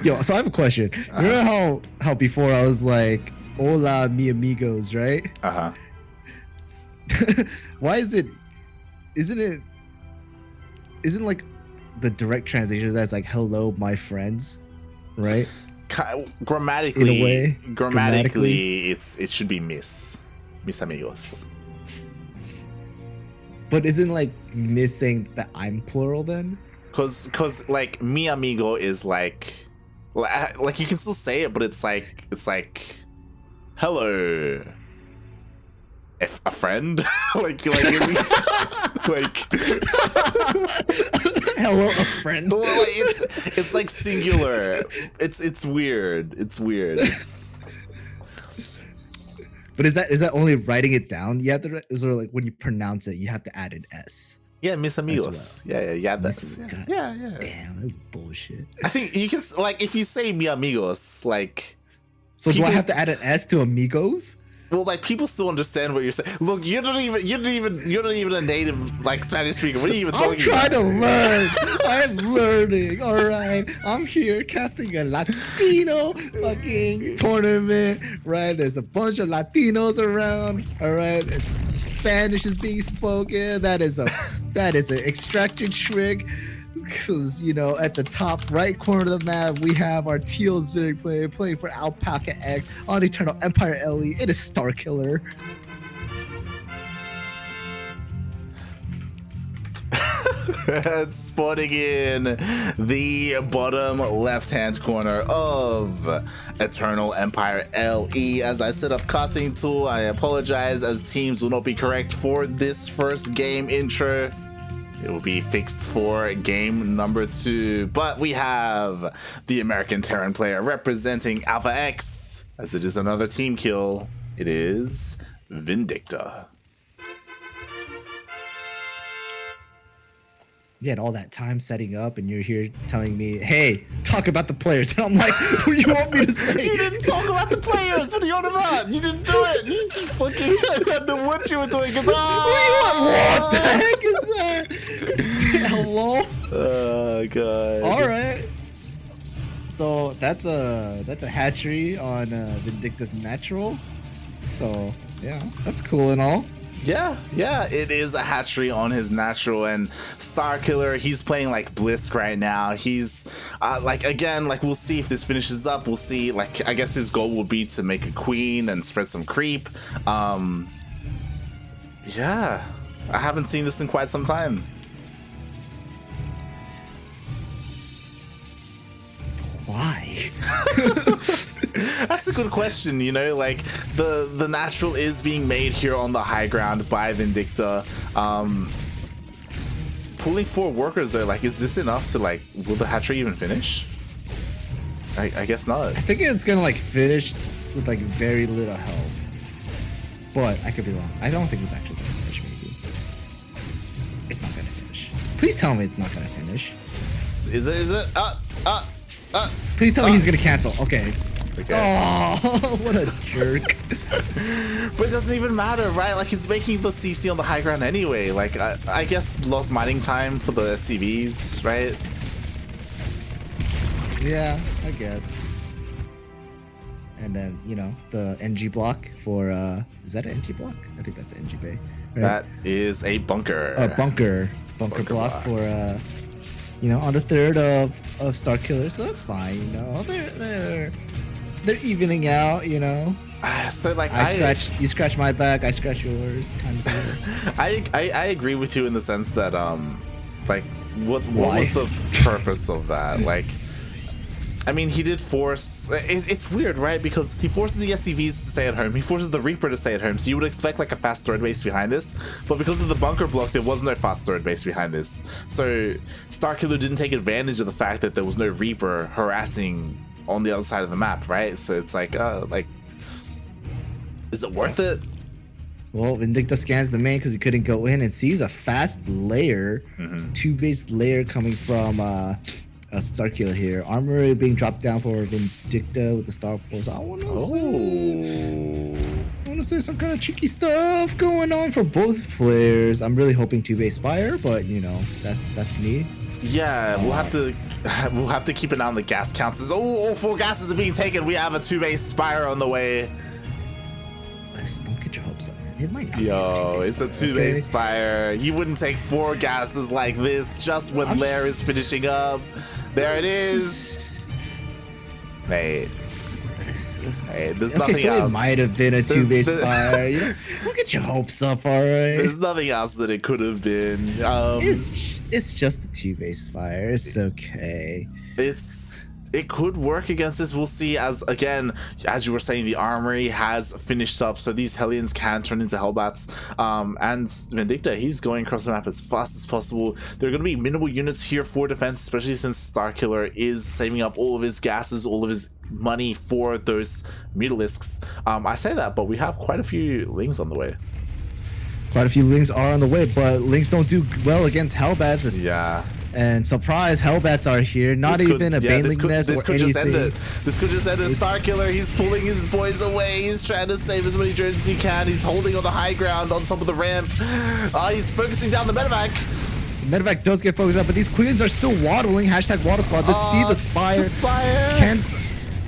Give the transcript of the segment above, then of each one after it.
Yo, so I have a question. You remember how before I was like, "Hola, mi amigos," right? Why is it? Isn't like the direct translation that's like "Hello, my friends," right? Grammatically, In a way, grammatically, it should be mis amigos. But isn't like miss saying that I'm plural then? Cause like mi amigo is like you can still say it, but it's like hello, a friend, like Hello, a friend. Well, it's like singular. It's weird. It's weird. But is that only writing it down? You have to, is there like when you pronounce it, you have to add an S? Yeah, mis amigos. Well. Yeah. That's yeah. Damn, that's bullshit. I think you can like if you say mi amigos, like. So people, do I have to add an S to amigos? Well, like people still understand what you're saying. Look, you're not even a native like Spanish speaker. What are you even talking about? I'm trying to learn. I'm learning. All right, I'm here casting a Latino fucking tournament. Right, there's a bunch of Latinos around. All right, Spanish is being spoken. That is an extracted trick. Because, you know, at the top right corner of the map, we have our TvZ player playing for Alpaca X on Eternal Empire LE. It is Starkiller. Spawning in the bottom left-hand corner of Eternal Empire LE. As I set up casting tool, I apologize as teams will not be correct for this first game intro. It will be fixed for game number 2. But we have the American Terran player representing Alpha X, as it is another team kill. It is Vindicta. You had all that time setting up, and you're here telling me, "Hey, talk about the players." And I'm like, "What do you want me to say?" You didn't talk about the players. What are you on about? You didn't do it. You just fucking I don't know what you were doing. What the heck is that? Hello? Oh god. All right. So that's a hatchery on Vindicta's natural. So yeah, that's cool and all. Yeah, it is a hatchery on his natural, and Starkiller, he's playing like Blisk right now. He's like, again, like we'll see if this finishes up. We'll see, like, I guess his goal will be to make a queen and spread some creep. Yeah, I haven't seen this in quite some time. Why? That's a good question, you know, like the natural is being made here on the high ground by Vindicta. Pulling 4 workers though, like, is this enough to, like, will the hatchery even finish? I guess not. I think it's gonna like finish with like very little health, but I could be wrong. I don't think it's actually gonna finish. Maybe it's not gonna finish. Please tell me it's not gonna finish. Is it? Please tell me he's gonna cancel. Okay. Okay. Oh, what a jerk. But it doesn't even matter, right? Like, he's making the CC on the high ground anyway. Like, I guess lost mining time for the SCVs, right? Yeah, I guess. And then, you know, the NG block for, is that an NG block? I think that's NG Bay. Right? That is a bunker. A bunker block for, you know, on the 3rd of Starkiller, so that's fine, you know. They're evening out, you know. So like you scratch my back, I scratch yours, kind of thing. I agree with you in the sense that like what was the purpose of that? Like, I mean, he did force. It's weird, right? Because he forces the SCVs to stay at home. He forces the Reaper to stay at home. So you would expect like a fast third base behind this, but because of the bunker block, there was no fast third base behind this. So Starkiller didn't take advantage of the fact that there was no Reaper harassing on the other side of the map, right? So it's like, is it worth it? Well, Vindicta scans the main because he couldn't go in and sees a fast layer, 2-base layer coming from Starkiller here. Armor being dropped down for Vindicta with the Star Force. I want to say some kind of cheeky stuff going on for both players. I'm really hoping 2-base fire, but you know, that's me. Yeah, we'll have to keep an eye on the gas counts. Oh, all 4 gases are being taken. We have a 2-base Spire on the way. Don't get your hopes up, man. It might not. Yo, it's a 2-base Spire. You wouldn't take 4 gases like this just when Lair is finishing up. There it is. Mate. Hey, there's nothing else. It might have been a 2-base Spire. You know, don't get your hopes up, all right? There's nothing else that it could have been. It's just a 2-base Spire. It's okay. It could work against this. We'll see. As you were saying, the armory has finished up, so these Hellions can turn into Hellbats. And Vindicta, he's going across the map as fast as possible. There are going to be minimal units here for defense, especially since Starkiller is saving up all of his gases, all of his money for those Mutalisks. I say that, but we have quite a few Lings on the way. Quite a few Lings are on the way, but Lings don't do well against Hellbats. Yeah. And surprise, Hellbats are here. Not even a Baneling Nest or anything. Just end it. This could just end it. Starkiller, he's pulling his boys away. He's trying to save as many drones as he can. He's holding on the high ground on top of the ramp. He's focusing down the medevac. The medevac does get focused up, but these queens are still waddling. Hashtag waddle squad. Let's see the Spire. The Spire.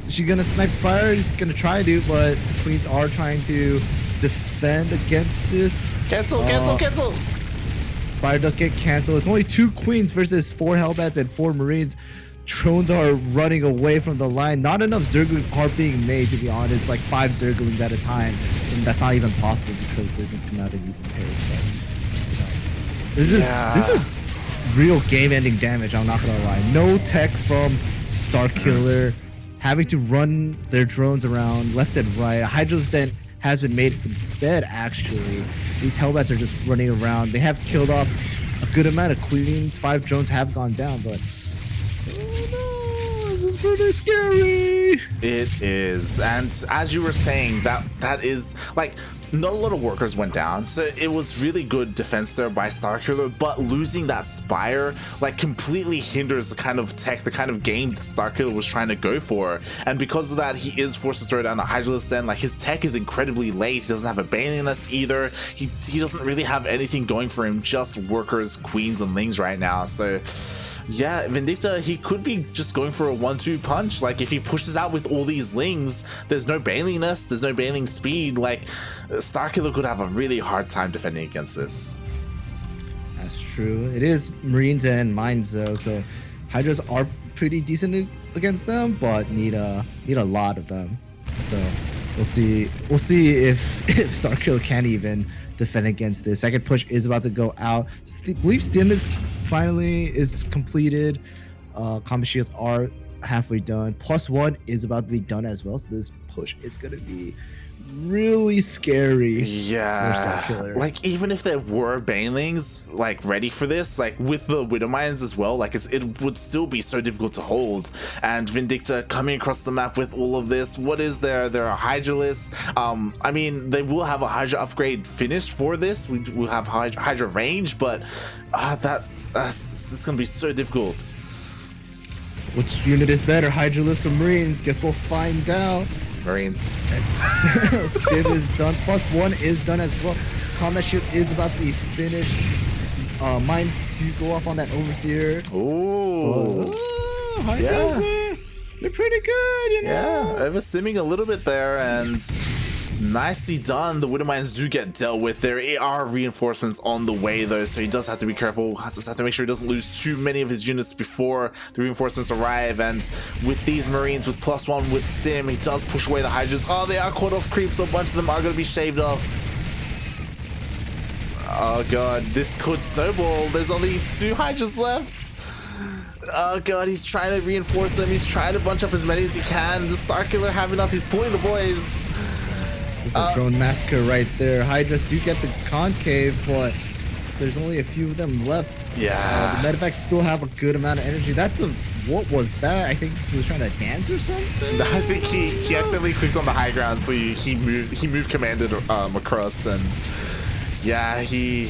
She's gonna snipe Spire. He's gonna try to, but the queens are trying to defend against this. Cancel. Spire does get canceled. It's only 2 queens versus 4 Hellbats and 4 Marines. Drones are running away from the line. Not enough Zerglings are being made, to be honest. Like 5 Zerglings at a time. And that's not even possible because Zerglings come out in even pairs. But this is real game-ending damage, I'm not gonna lie. No tech from Starkiller. Having to run their drones around left and right. A Hydra Stent has been made instead, actually. These Hellbats are just running around. They have killed off a good amount of queens. 5 drones have gone down, but oh no, this is pretty scary. It is. And as you were saying, that is like, not a lot of workers went down, so it was really good defense there by Starkiller, but losing that Spire like completely hinders the kind of tech, the kind of game that Starkiller was trying to go for. And because of that, he is forced to throw down a Hydralisk Den. Like, his tech is incredibly late. He doesn't have a Baneling Nest either. He doesn't really have anything going for him, just workers, queens, and lings right now. So yeah, Vindicta, he could be just going for a 1-2 punch. Like, if he pushes out with all these lings, there's no Baneling Nest, there's no Baneling speed. Like, Starkiller could have a really hard time defending against this. That's true. It is Marines and Mines though, so Hydras are pretty decent against them, but need a lot of them. So we'll see if Starkiller can even defend against this. Second push is about to go out. I believe Stim is completed. Combat shields are halfway done. +1 is about to be done as well, so this push is gonna be really scary. Yeah, for Starkiller. like, even if there were Banelings like ready for this, like with the Widow Mines as well, like it would still be so difficult to hold. And Vindicta coming across the map with all of this, what is there? There are Hydralisks. I mean, they will have a Hydra upgrade finished for this. We will have Hydra range, but it's gonna be so difficult. Which unit is better, Hydralisk or Marines? Guess we'll find out. Marines. Stim is done. +1 is done as well. Combat shield is about to be finished. Mines do go off on that Overseer. Ooh. Hydras, they're pretty good, you know. Yeah, overstimming a little bit there, and nicely done. The Widow Mines do get dealt with. There are reinforcements on the way though, so he does have to be careful. Just have to make sure he doesn't lose too many of his units before the reinforcements arrive. And with these Marines with +1 with Stim, he does push away the Hydras. Oh, they are caught off creep, so a bunch of them are going to be shaved off. Oh god, this could snowball. There's only 2 Hydras left. Oh god, he's trying to reinforce them. He's trying to bunch up as many as he can. The Starkiller have enough. He's pulling the boys. It's a drone massacre right there. Hydras do get the concave, but there's only a few of them left. Yeah. The medevacs still have a good amount of energy. What was that? I think he was trying to dance or something? I think he accidentally clicked on the high ground, so he moved commanded across, and yeah, he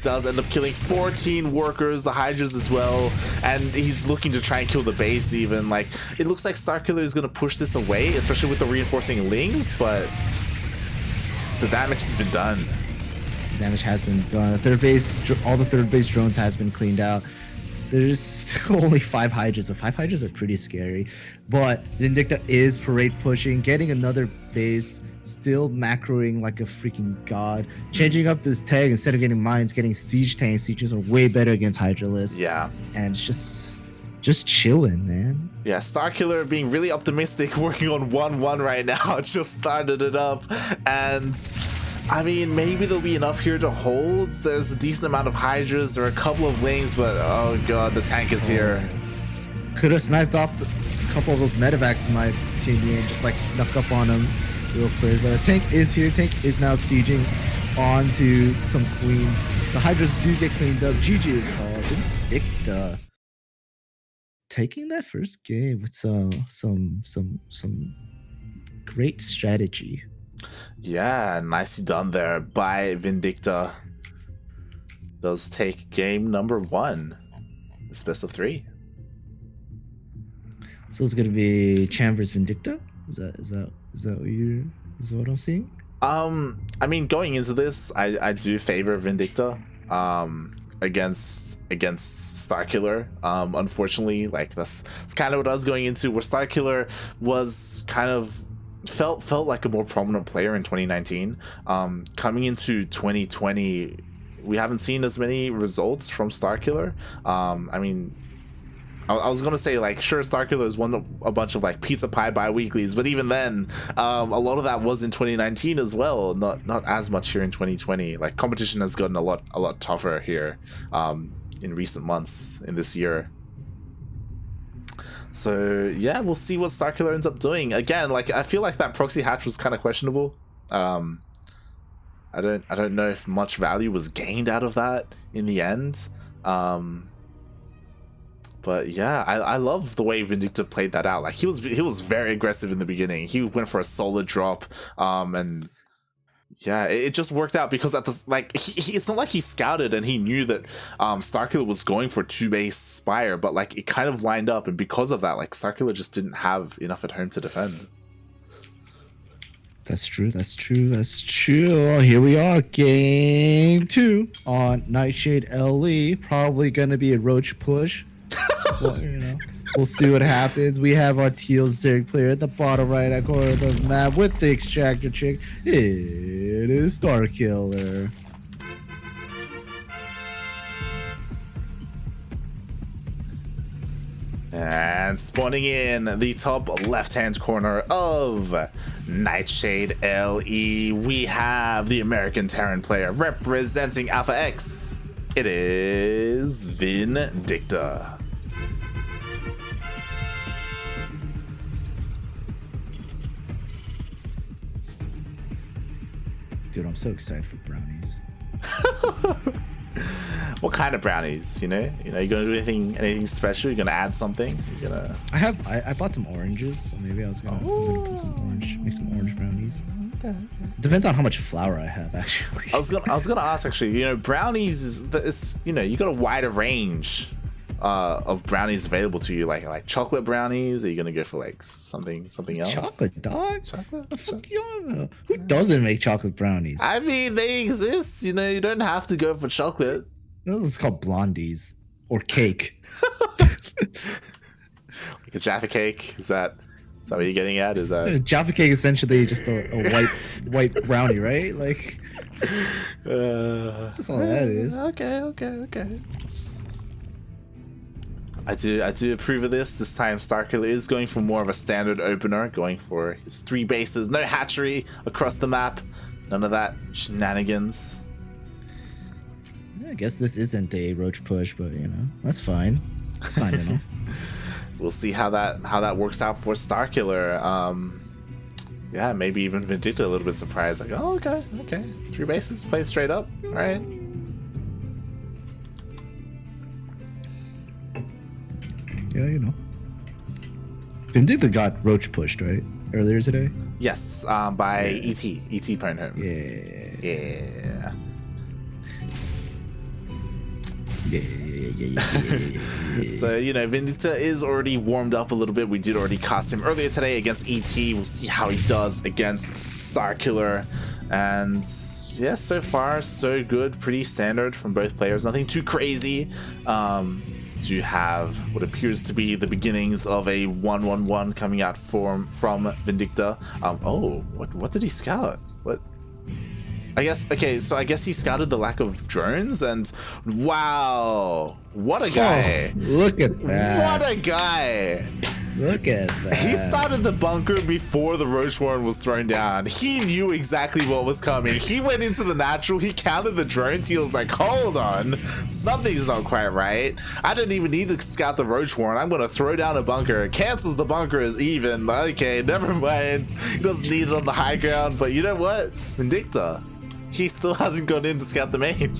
does end up killing 14 workers, the Hydras as well, and he's looking to try and kill the base even. Like, it looks like Starkiller is going to push this away, especially with the reinforcing lings, but the damage has been done. The damage has been done. All the third base drones has been cleaned out. There's only 5 Hydras, but 5 Hydras are pretty scary. But Vindicta is parade pushing, getting another base, still macroing like a freaking god, changing up his tag instead of getting mines, getting siege tanks. Sieges are way better against Hydralisk. Yeah. And it's just chilling, man. Yeah, Starkiller being really optimistic, working on 1-1 right now, just started it up. And I mean, maybe there'll be enough here to hold. There's a decent amount of Hydras. There are a couple of lanes, but oh god, the tank is here. Could have sniped off a couple of those medevacs, in my opinion, just like snuck up on him real quick. But the tank is here. Tank is now sieging onto some queens. The Hydras do get cleaned up. GG is called. Vindicta taking that first game with some great strategy. Yeah, nicely done there by Vindicta. Does take game number 1. It's best of 3. So it's gonna be Cham versus Vindicta? Is that what I'm seeing? I mean, going into this, I do favor Vindicta against Starkiller. Unfortunately, like that's kind of what I was going into, where Starkiller was kind of felt like a more prominent player in 2019. Coming into 2020, we haven't seen as many results from Starkiller. I mean, I was gonna say, like, sure, Starkiller has won a bunch of like pizza pie bi-weeklies, but even then, a lot of that was in 2019 as well. Not as much here in 2020. Like, competition has gotten a lot tougher here in recent months in this year. So yeah, we'll see what Starkiller ends up doing. Again, like, I feel like that proxy hatch was kind of questionable. I don't know if much value was gained out of that in the end. But yeah, I love the way Vindicta played that out. Like, he was very aggressive in the beginning. He went for a solid drop, and yeah, it just worked out because at the it's not like he scouted and he knew that Starkiller was going for 2-base Spire, but like it kind of lined up, and because of that, like, Starkiller just didn't have enough at home to defend. That's true. Here we are, game 2 on Nightshade LE. Probably gonna be a roach push. Well, you know, we'll see what happens. We have our teal Zerg player at the bottom right corner of the map with the extractor chick. It is Starkiller. And spawning in the top left-hand corner of Nightshade LE, we have the American Terran player representing Alpha X. It is Vindicta. Dude, I'm so excited for brownies. What kind of brownies? You gonna do anything special? You're gonna add something? I bought some oranges, so maybe I'm gonna put make some orange brownies. Okay. Depends on how much flour I have, actually. I was gonna ask, actually. Brownies is you got a wider range of brownies available to you, like chocolate brownies. Are you gonna go for like something else? Chocolate, dog. Chocolate. The fuck you? Who doesn't make chocolate brownies? I mean, they exist. You don't have to go for chocolate. This is called blondies or cake. Like a Jaffa cake. Is that what you're getting at? Is that Jaffa cake essentially just a white brownie, right? Like that's all that is. Okay. I do approve of this. This time Starkiller is going for more of a standard opener, going for his 3 bases, no hatchery across the map, none of that shenanigans. Yeah, I guess this isn't a roach push, but that's fine. It's fine, We'll see how that works out for Starkiller. Yeah, maybe even Vindicta a little bit surprised, like, oh, okay, 3 bases, played straight up, all right. Yeah, Vindicta got roach pushed, right? Earlier today? Yes, by ET Pwn Home. Yeah. So, Vindicta is already warmed up a little bit. We did already cast him earlier today against ET. We'll see how he does against Starkiller. And yeah, so far, so good. Pretty standard from both players. Nothing too crazy. do have what appears to be the beginnings of a 1-1-1 coming out from Vindicta. Oh, what did he scout? What? I guess, okay, so I guess he scouted the lack of drones, and wow, what a guy. Oh, look at that. What a guy. Look at that. He started the bunker before the Roach Warren was thrown down. He knew exactly what was coming. He went into the natural, he counted the drones, he was like, hold on, something's not quite right. I didn't even need to scout the Roach Warren. I'm gonna throw down a bunker. Cancels the bunker as even. Okay, never mind. He doesn't need it on the high ground, but you know what? Vindicta, he still hasn't gone in to scout the main.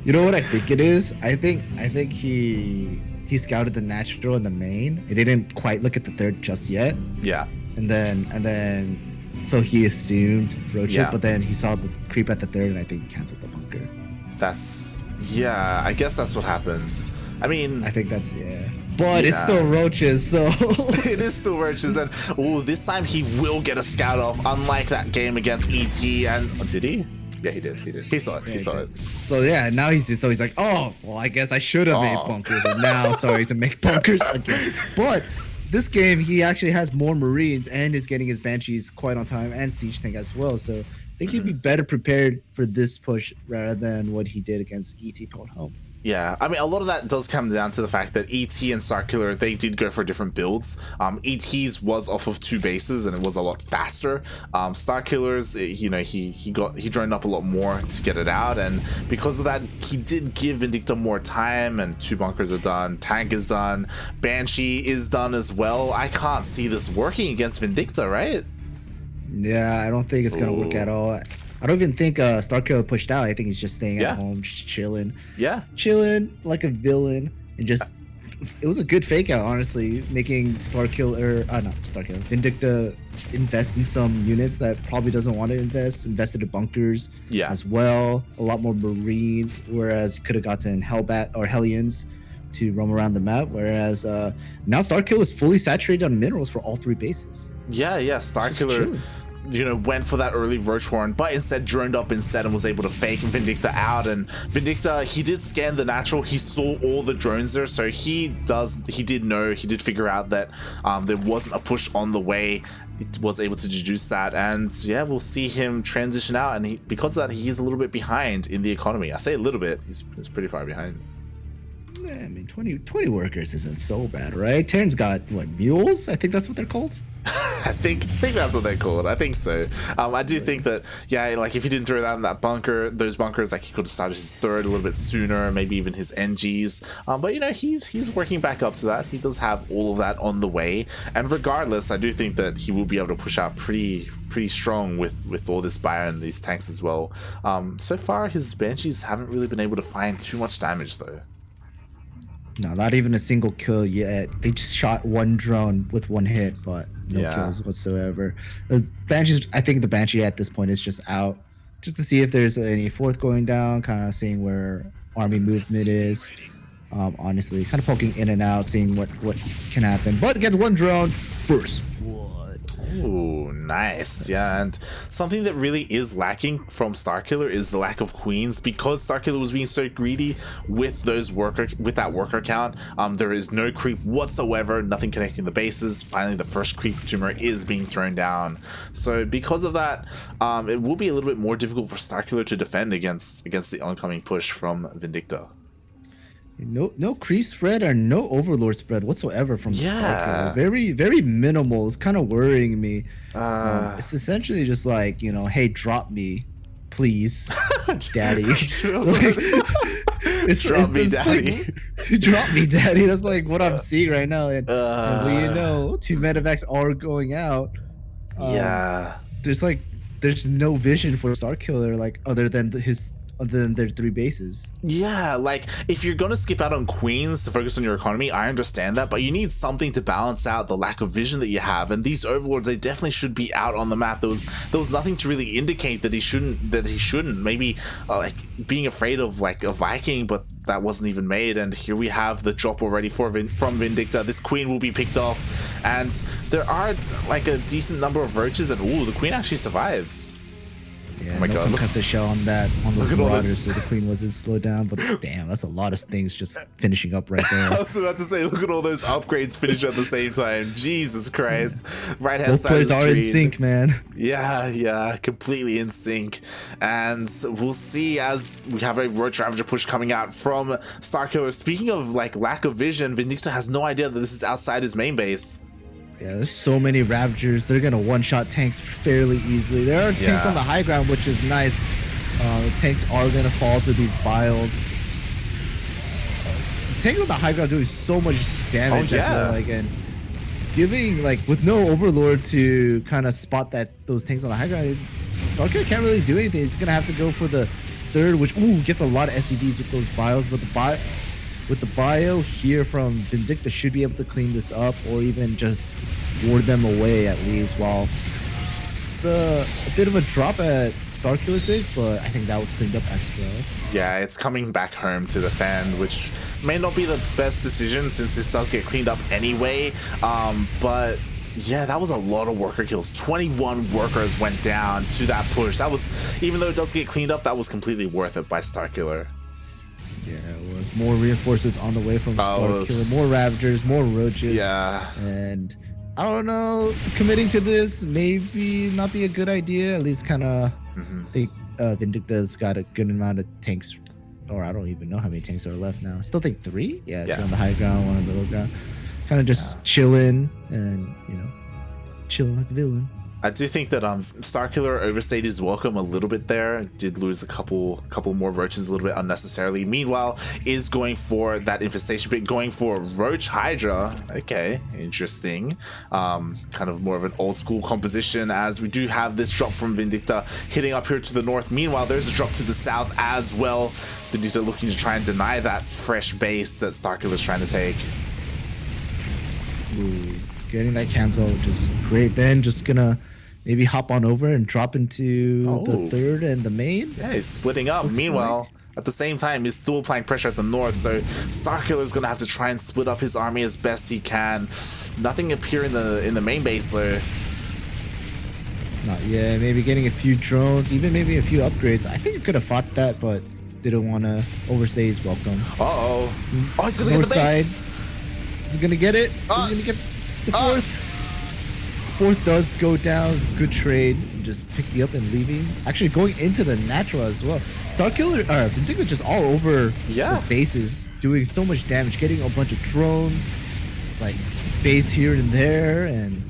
You know what I think it is? I think he scouted the natural and the main. He didn't quite look at the third just yet. Yeah. And then so he assumed roach it, but then he saw the creep at the third, and I think he canceled the bunker. Yeah, I guess that's what happened. I mean, I think that's but it's still roaches, so it is still roaches, and this time he will get a scout off, unlike that game against ET. And did he? Yeah, he did. He saw it. He saw it. So yeah, now he's like, oh, well, I guess I should have made bunkers, and now starting to make bunkers again. But this game, he actually has more Marines and is getting his Banshees quite on time and Siege Tank as well. So I think he'd be better prepared for this push rather than what he did against ET Port Home. Yeah, I mean, a lot of that does come down to the fact that ET and Starkiller, they did go for different builds. ET's was off of 2 bases and it was a lot faster. Starkiller's, you know, he droned up a lot more to get it out, and because of that, he did give Vindicta more time, and 2 bunkers are done, tank is done, Banshee is done as well. I can't see this working against Vindicta, right? Yeah, I don't think it's gonna work at all. I don't even think Starkiller pushed out. I think he's just staying at home, just chilling. Yeah. Chilling like a villain. And just, it was a good fake out, honestly, making Vindicta invest in some units that probably doesn't want to invested in bunkers as well. A lot more Marines, whereas could have gotten Hellbat or Hellions to roam around the map. Whereas now Starkiller is fully saturated on minerals for all 3 bases. Yeah, Starkiller, you know, went for that early Roach Warren, but instead droned up and was able to fake Vindicta out. And Vindicta, he did scan the natural, he saw all the drones there, so he did figure out that there wasn't a push on the way. It was able to deduce that, and yeah, we'll see him transition out, and because of that, he is a little bit behind in the economy. I say a little bit, he's pretty far behind. Yeah, I mean, 20 workers isn't so bad, right? Terran's got, what, mules? I think that's what they're called. I think that's what they're called. I think so. I do think that, yeah, like if he didn't throw that in that bunker, those bunkers, like he could have started his third a little bit sooner, maybe even his NGs. But you know, he's working back up to that. He does have all of that on the way, and regardless, I do think that he will be able to push out pretty strong with all this buyer and these tanks as well. So far, his Banshees haven't really been able to find too much damage though. No, not even a single kill yet. They just shot 1 drone with 1 hit, but no kills whatsoever. The Banshees, I think the Banshee at this point is just out, just to see if there's any 4th going down, kind of seeing where army movement is. Honestly, kind of poking in and out, seeing what can happen. But gets 1 drone, first blood. Ooh, nice. Yeah, and something that really is lacking from Starkiller is the lack of queens, because Starkiller was being so greedy with that worker count. There is no creep whatsoever, nothing connecting the bases. Finally, the first creep tumor is being thrown down. So because of that, it will be a little bit more difficult for Starkiller to defend against the oncoming push from Vindicta. No creep spread or no overlord spread whatsoever from Starkiller. Very, very minimal. It's kind of worrying me. It's essentially just like, you know, hey, drop me, please, daddy. Drop me, daddy. Like, drop me, daddy. That's like what I'm seeing right now. And well, you know, 2 medevacs are going out. There's no vision for Starkiller, like other than their 3 bases. Yeah, like if you're gonna skip out on queens to focus on your economy, I understand that, but you need something to balance out the lack of vision that you have, and these overlords, they definitely should be out on the map. There was nothing to really indicate that he shouldn't. Maybe like being afraid of like a Viking, but that wasn't even made. And here we have the drop already from Vindicta. This queen will be picked off, and there are like a decent number of roaches, and the queen actually survives. Yeah, Oh my no god. concussive shell on that on those Look at all marauders, this. so the queen wasn't slowed down. But damn, that's a lot of things just finishing up right there. I was about to say, look at all those upgrades finish at the same time. Jesus Christ. Right hand Both side of players the are in screen. sync, man. Yeah, completely in sync. And we'll see as we have a Roach Ravager push coming out from Starkiller. Speaking of like lack of vision, Vindicta has no idea that this is outside his main base. Yeah, there's so many Ravagers. They're gonna one-shot tanks fairly easily. There are tanks on the high ground, which is nice. Tanks are gonna fall to these biles. Tanks on the high ground doing so much damage. I feel like, and giving like with no Overlord to kind of spot those tanks on the high ground, Starkiller can't really do anything. He's gonna have to go for the third, which gets a lot of SCVs with those bios, but with the bio here from Vindicta should be able to clean this up or even just ward them away at least. While it's a bit of a drop at Starkiller's base, but I think that was cleaned up as well. Yeah, it's coming back home to defend, which may not be the best decision since this does get cleaned up anyway. But yeah, that was a lot of worker kills. 21 workers went down to that push. That was, even though it does get cleaned up, that was completely worth it by Starkiller. Yeah, it was more reinforcements on the way from Starkiller, more Ravagers, more Roaches. Yeah. And I don't know, committing to this maybe not be a good idea. At least kind of think Vindicta's got a good amount of tanks, or I don't even know how many tanks are left now. I still think 3. Yeah, 2 on the high ground, 1 on the low ground. Kind of just chilling and, chilling like a villain. I do think that Starkiller overstayed his welcome a little bit there. Did lose a couple more roaches a little bit unnecessarily. Meanwhile, is going for that infestation pit, going for Roach Hydra. Okay, interesting. Kind of more of an old school composition, as we do have this drop from Vindicta hitting up here to the north. Meanwhile, there's a drop to the south as well. Vindicta looking to try and deny that fresh base that Starkiller's trying to take. Ooh, getting that cancel, which is great. Then just gonna maybe hop on over and drop into the third and the main. Yeah, he's splitting up. Meanwhile, at the same time, he's still applying pressure at the north, so Starkiller's gonna have to try and split up his army as best he can. Nothing appear in the main base there. Not yet. Maybe getting a few drones, even maybe a few upgrades. I think he could have fought that, but didn't want to overstay his welcome. Oh, he's gonna get the base. He's gonna get it. He's gonna get the fourth. Fourth does go down. It's a good trade. Just picking up and leaving. Actually going into the natural as well. Starkiller, Vindicta just all over the bases, doing so much damage, getting a bunch of drones, like base here and there, and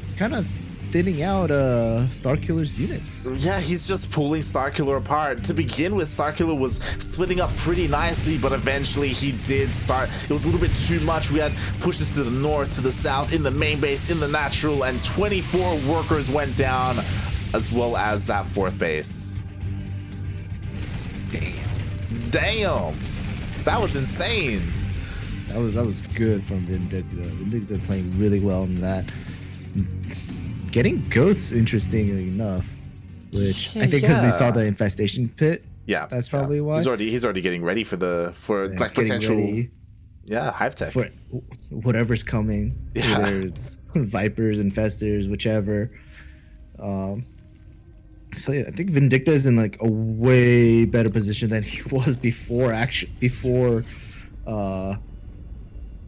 it's kind of thinning out Starkiller's units. Yeah, he's just pulling Starkiller apart. To begin with, Starkiller was splitting up pretty nicely, but eventually he did start. It was a little bit too much. We had pushes to the north, to the south, in the main base, in the natural, and 24 workers went down, as well as that fourth base. Damn. That was insane. That was good from Vindicta. Vindicta playing really well in that. Getting ghosts, interestingly enough, which I think because he saw the infestation pit. Yeah, that's probably why. He's already getting ready for like potential. Yeah, hive tech. For whatever's coming. Yeah. Whether it's vipers, infestors, whichever. So yeah, I think Vindicta is in like a way better position than he was before.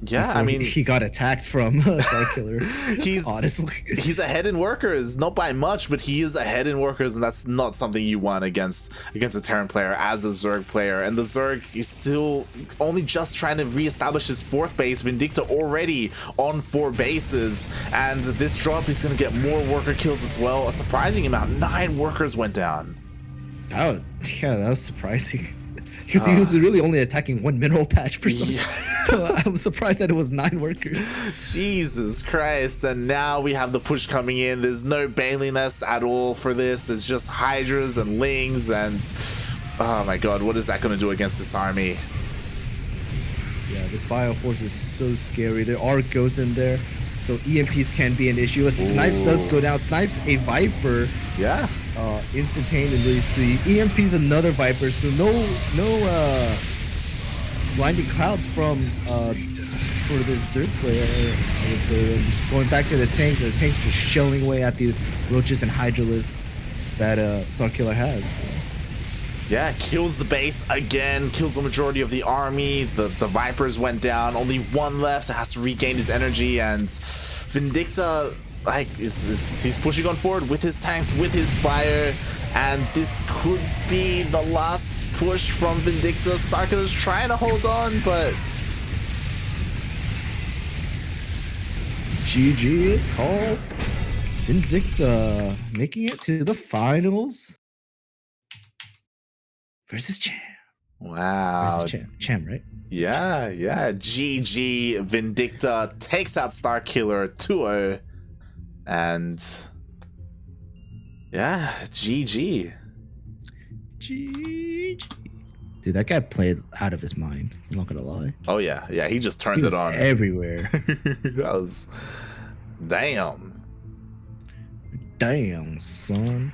Yeah, I mean, he got attacked from Starkiller. He's ahead in workers, not by much, but he is ahead in workers, and that's not something you want against a Terran player as a Zerg player. And the Zerg is still only just trying to reestablish his fourth base. Vindicta already on 4 bases, and this drop is going to get more worker kills as well. A surprising amount, 9 workers went down. Oh, yeah, that was surprising. Because he was really only attacking 1 mineral patch per se. So I'm surprised that it was 9 workers. Jesus Christ. And now we have the push coming in. There's no bailiness at all for this. There's just Hydras and Lings, and oh my god, what is that going to do against this army? Yeah, this Bioforce is so scary. There are ghosts in there, so EMPs can be an issue. A Snipes does go down. Snipes a Viper. Yeah. Instantaneously. EMP's another Viper, so no blinding clouds from for the Zerg player, I would say. And going back to the tanks just shelling away at the Roaches and Hydralisks. that Starkiller has. So. Yeah, kills the base again, kills the majority of the army. The Vipers went down, only one left, has to regain his energy, and Vindicta, like, he's pushing on forward with his tanks, with his fire, and this could be the last push from Vindicta. Starkiller's trying to hold on, but GG, it's called. Vindicta making it to the finals versus Cham. Wow. Versus Cham, right? Yeah. GG. Vindicta takes out Starkiller 2-0. And yeah, GG. Dude, that guy played out of his mind. I'm not gonna lie. Oh yeah, he just turned it on everywhere. That was damn, son.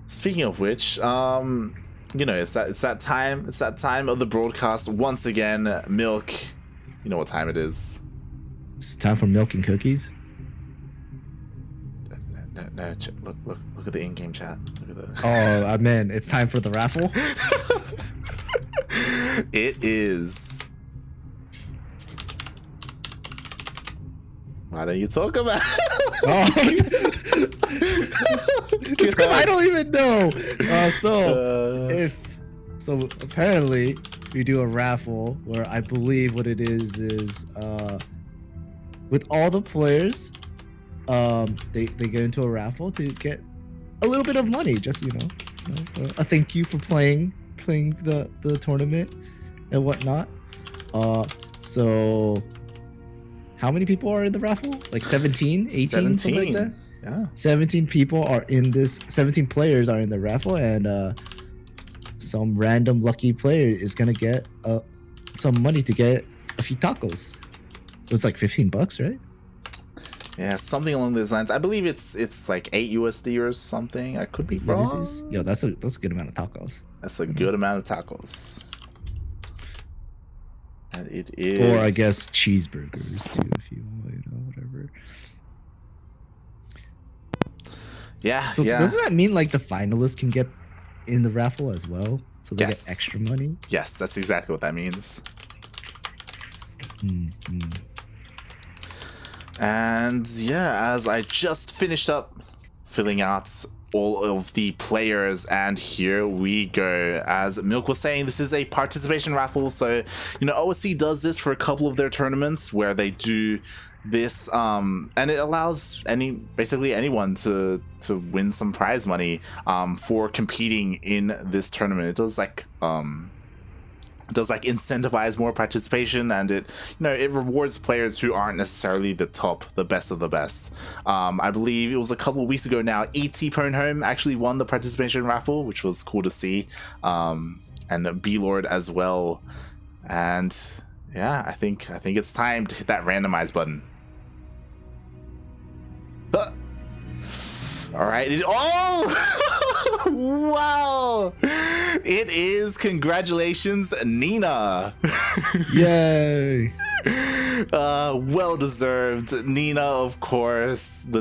Speaking of which, you know, it's that time of the broadcast once again. Milk, you know what time it is. It's time for milk and cookies. No, look at the in-game chat. Look at the... Oh man, it's time for the raffle. It is. Why don't you talk about it? It's because I don't even know. So apparently we do a raffle where I believe what it is with all the players, they get into a raffle to get a little bit of money, just a thank you for playing the tournament and whatnot. So how many people are in the raffle? Like 17, 18, 17. something like that? Yeah. 17 people are in this, 17 players are in the raffle, and some random lucky player is gonna get some money to get a few tacos. It was like $15, right? Yeah, something along those lines. I believe it's like 8 USD or something. I could be wrong. Yo, that's a good amount of tacos. That's a good amount of tacos. And it is. Or I guess cheeseburgers too, if you want, whatever. Yeah. So doesn't that mean like the finalists can get in the raffle as well? So they get extra money? Yes, that's exactly what that means. And yeah, as I just finished up filling out all of the players, and here we go. As Milk was saying, this is a participation raffle, so OSC does this for a couple of their tournaments where they do this, and it allows basically anyone to win some prize money for competing in this tournament. It does incentivize more participation, and it rewards players who aren't necessarily the best of the best. I believe it was a couple of weeks ago now, E.T. Home actually won the participation raffle, which was cool to see, and B-Lord as well. And yeah, I think it's time to hit that randomize button. All right. Wow. It is. Congratulations, Nina. Yay. Well deserved. Nina, of course, the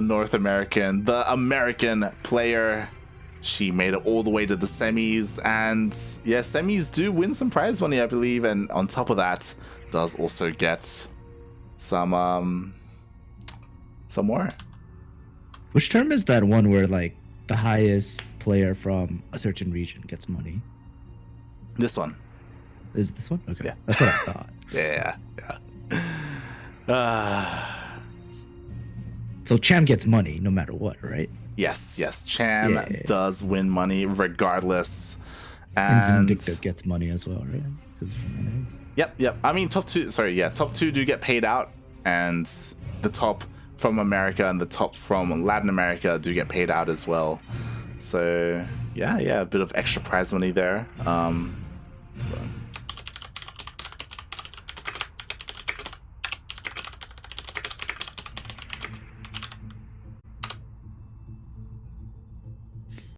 American player. She made it all the way to the semis, and yeah, semis do win some prize money, I believe, and on top of that, does also get some more. Which term is that one where like the highest player from a certain region gets money? This one. Is this one? Okay. Yeah. That's what I thought. Yeah. So Cham gets money no matter what, right? Yes. Cham does win money regardless. And Vindicta gets money as well, right? Yep. I mean, top two do get paid out, and the top from America and the top from Latin America do get paid out as well. So yeah, a bit of extra prize money there.